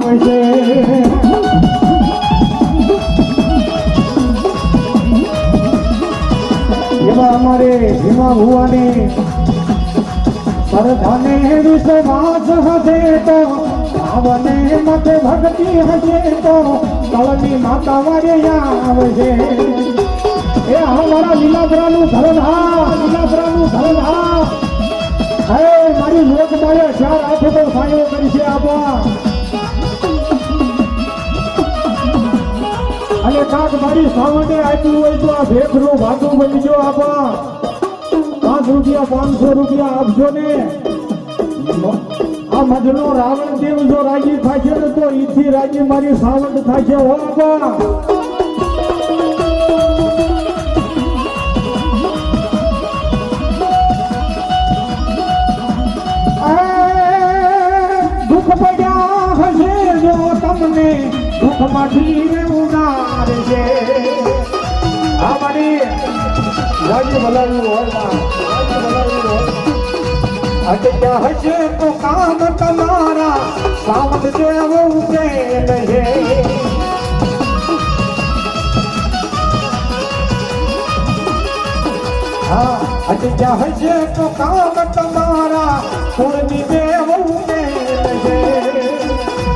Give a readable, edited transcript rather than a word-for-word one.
આવશે એવા અમારે ભીમા ભુવાની સરધાને વિશ્વાસ હશે તો આવને મત ભક્તિ હશે તો કળની માતા વારે આવશે એ અમારા લીલાપરાનું ધરધા હે મારી લોક માયા ચાર આંખો તો સાયો કરશે આપવા અને કાક મારી સાવને આપ્યું હોય તો આ ભેખનું ભાતું બનજો આપવા 5 રૂપિયા 500 રૂપિયા આપજો ને આ મજનો રાવણ દેવ જો રાજી થશે ને તો ઈથી રાજી મારી સાવંત થશે હો આપવા દુઃખ પડ્યા હશે જો તમને દુઃખમાંથી ઉનાર છે આ મારી રાજી ભલાવી હોરમાં અટક્યા હશે તો કામ તમારા સાવત જેવો ઉકેલ છે હા અટક્યા હશે તો કામ તમારા કુળની દેવ ઉકેલ